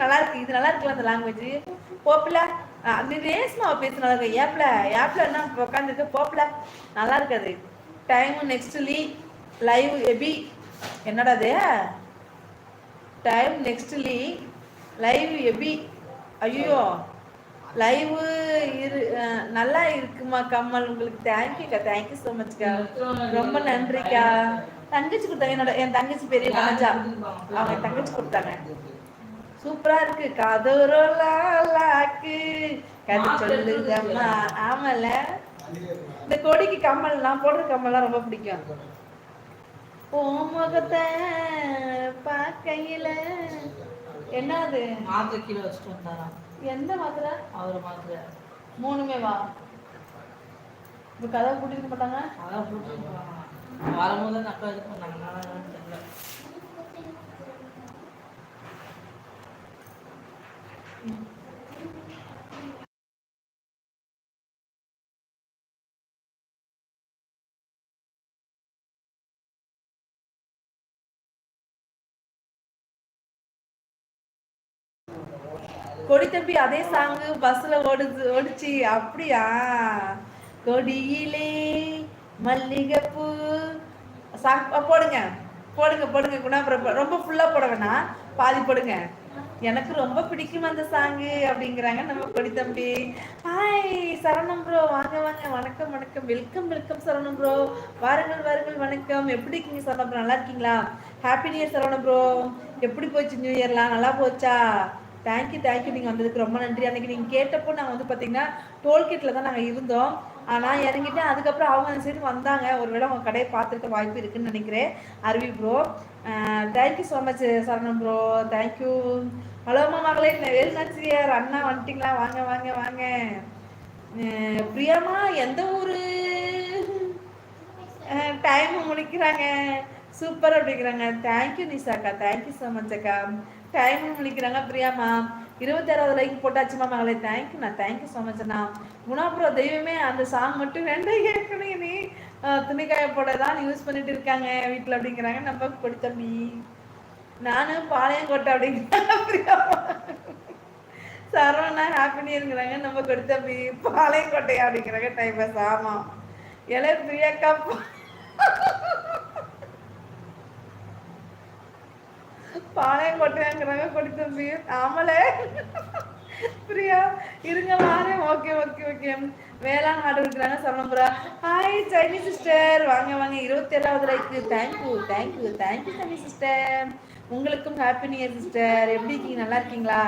நல்லா இருக்கு, இது நல்லா இருக்குல்ல அந்த லாங்குவேஜ். போப்பில நீ ரேஸ்மாவை பேச நல்லா இருக்கு. ஏப்ல என்ன உட்காந்துருக்கு போப்பில நல்லா இருக்காது. டைம் நெக்ஸ்ட் லைவ் எபி என்னடா அது டைம் நெக்ஸ்ட் லைவ் எபி ஐயோ லைவ் இரு நல்லா இருக்குமா கம்மல். உங்களுக்கு தேங்க்யூக்கா, தேங்க்யூ ஸோ மச்க்கா, ரொம்ப நன்றிக்கா. தங்கச்சி கொடுத்தாங்க, என் தங்கச்சி பெரிய மனஜா, அவங்க தங்கச்சி கொடுத்தாங்க. சூப்பரா இருக்கு. கதோரலாக்கு கதை சொல்லுதம்மா. ஆமால இந்த கொடிக்கு கம்மல், நான் போடுற கம்மல்லாம் ரொம்ப பிடிக்கும். முகத்தை பார்க்கையில என்னது மாத்திரை கீழே வச்சுட்டு வந்தாரா? எந்த மாத்திரை? அவர் மாத்திரை 3மே வா. இப்போ கதை கூட்டிட்டு மாட்டாங்க, அதான் கூட்டிட்டு வரும்போது அக்கா இது பண்ணாங்க. தெரியல. கொடி தம்பி அதே சாங்கு பஸ்ல ஓடிச்சு அப்படியா? கொடியிலே மல்லிகைப்பூ சாங் போடுங்க போடுங்க போடுங்க குணாபுரம். ரொம்ப ஃபுல்லா போட வேணாம், பாதி போடுங்க. எனக்கு ரொம்ப பிடிக்கும் அந்த சாங்கு அப்படிங்கிறாங்க நம்ம கொடி தம்பி. ஹாய் சரவணம் ப்ரோ, வாங்க வாங்க, வணக்கம் வணக்கம், வெல்கம் வெல்கம் சரவணம் ப்ரோ, வாருங்கள் வாருங்கள், வணக்கம். எப்படி இருக்கீங்க சரவணம் ப்ரோ, நல்லா இருக்கீங்களா? Happy new year Saravanam bro. எப்படி போச்சு நியூ இயர்லாம்? நல்லா போச்சா? தேங்க்யூ தேங்க்யூ, நீங்கள் வந்ததுக்கு ரொம்ப நன்றி. அன்றைக்கி நீங்கள் கேட்டப்போ நாங்கள் வந்து பார்த்தீங்கன்னா டோல்கேட்டில் தான் நாங்கள் இருந்தோம். நான் இறங்கிட்டேன். அதுக்கப்புறம் அவங்க அந்த சைடு வந்தாங்க. ஒருவேளை அவங்க கடையை பார்த்துருக்க வாய்ப்பு இருக்குதுன்னு நினைக்கிறேன். அருவி ப்ரோ, தேங்க்யூ ஸோ மச் சரணம் ப்ரோ, தேங்க்யூ. ஹலோமா மகளே, வேலுநாச்சியார் அண்ணா வந்துட்டிங்களா? வாங்க வாங்க வாங்க. பிரியாமா எந்த ஊர்? டைம் முடிக்கிறாங்க, சூப்பர் அப்படிங்கிறாங்க. தேங்க்யூ நிஷாக்கா, தேங்க்யூ ஸோ மச் அக்கா. டைம் முடிக்கிறாங்க பிரியாமா. 26வது லைக் போட்டாச்சுமா மகளே, தேங்க்யூண்ணா, தேங்க்யூ ஸோ மச்ண்ணா. குணாபுரம் தெய்வமே அந்த சாங் மட்டும் வேண்டாம், ஏற்கனவே நீ துணிக்காய போட தான் யூஸ் பண்ணிட்டு இருக்காங்க வீட்டில் அப்படிங்கிறாங்க நம்ம கொடி தம்பி. நானும் பாளையங்கோட்டை அப்படிங்கிறாங்க பிரியாமா. சரவணா ஹாப்பி நியூ இயர்ங்கிறாங்க நம்ம கொடி தம்பி. பாளையங்கோட்டையா அப்படிங்கிறாங்க டைம் பாஸ். ஆமாம் எலே பிரியாக்கா பாளையங்கோட்டையாங்கிறாங்க கொடி தம்பி. ஆமலே பிரியா இருங்க வாரேன். Okay okay okay. வேளாண் ஆடு இருக்கிறாங்க சரணபுரா. ஹாய் சைனி சிஸ்டர், வாங்க வாங்க. 27வது லைக்கு, thank you thank you thank you Saini sister. உங்களுக்கும் ஹாப்பி நியூ இயர் சிஸ்டர். எப்படி இருக்கீங்க, நல்லா இருக்கீங்களா?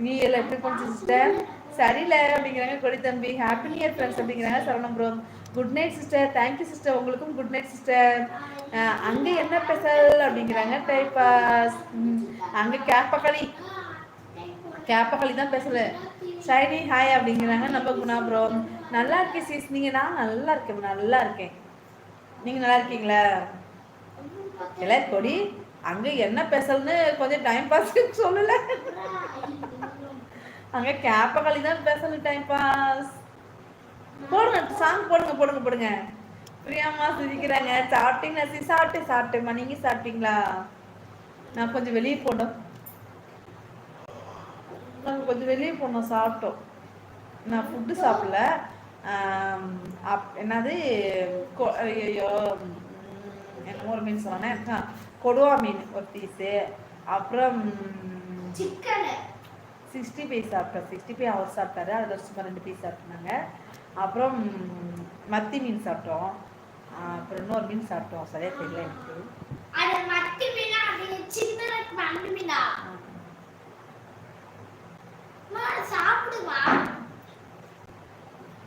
நியூ இயர்ல எப்படி போச்சு சிஸ்டர்? சரியில்லை அப்படிங்கிறாங்க கொடி தம்பி. ஹாப்பி நியூ இயர் ஃப்ரெண்ட்ஸ் அப்படிங்கிறாங்க Saranapuram. Good night sister, thank you sister. உங்களுக்கும் குட் நைட் சிஸ்டர். அங்கே என்ன ஸ்பெஷல் அப்படிங்கிறாங்க டைப்பாஸ். அங்கே கேப்பக்களி தான் ஸ்பெஷலு. ஷைனி ஹாய் அப்படிங்கிறாங்க நம்ம குணாபுரம். நல்லா இருக்கேன் சீஸ், நீங்கள்? நான் நல்லா இருக்கேன், நல்லா இருக்கேன். நீங்கள் நல்லா இருக்கீங்களா? இல்லை கொடி அங்கே என்ன ஸ்பெஷல்னு கொஞ்சம் டைம் பாஸ்க்கு சொல்லலை. அங்கே கேப்பக்களி தான் ஸ்பெஷல், டைம் பாஸ். போடுங்க சாங் போடுங்க போடுங்க போடுங்க. பிரியாமா சிரிக்கிறாங்க. சாப்பிட்டீங்களா சி? சாப்பிட்டேம்மா, நீங்கள் சாப்பிட்டீங்களா? நான் கொஞ்சம் வெளியே போனோம், நாங்கள் கொஞ்சம் வெளியே போனோம், சாப்பிட்டோம். நான் ஃபுட்டு சாப்பிடல. என்னது ஐயோ எனக்கு ஒரு மீன் சொன்னேன், கொடுவா மீன் ஒரு பீஸு. அப்புறம் 65 சாப்பிட்டோம். 65 அவர் சாப்பிட்டாரு, அதில் சும்மா 2 பீஸ் சாப்பிட்டாங்க. அப்புறம் மத்தி மீன் சாப்பிட்டோம். அப்புறம் இன்னொரு மீன் சாப்பிட்டோம், சரியா தெரியல எனக்கு.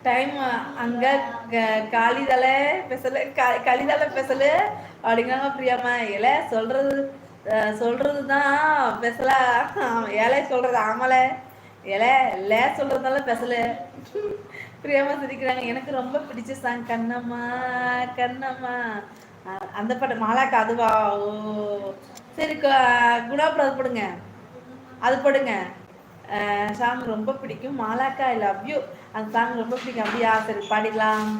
டைம் அங்கே காலிதலை பெசலு களிதலை பெசலு அப்படிங்கிறாங்க பிரியாமா. இலை சொல்றது தான் பெசலா, இலை சொல்றது ஆமலை, இலை இல்லை சொல்றதுனால பெசலு. பிரியாமா சிரிக்கிறாங்க. எனக்கு ரொம்ப பிடிச்ச சாங் கண்ணம்மா கண்ணம்மா, அந்த பாட்டு மாலாக்கா அதுவா? ஓ சரி, குணாபுரம் அது போடுங்க, அது போடுங்க. சாங் ரொம்ப பிடிக்கும் மாலாக்கா, ஐ லவ் யூ. அந்த சாங் ரொம்ப பிடிக்கும். அப்படியா, சரி பாடிடலாம்.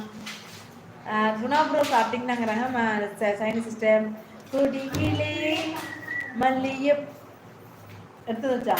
குணாபுரம் சாப்பிட்டீங்கன்னாங்கிறாங்க சைனி சிஸ்டர். கொடியிலே மல்லிகை எடுத்து வச்சா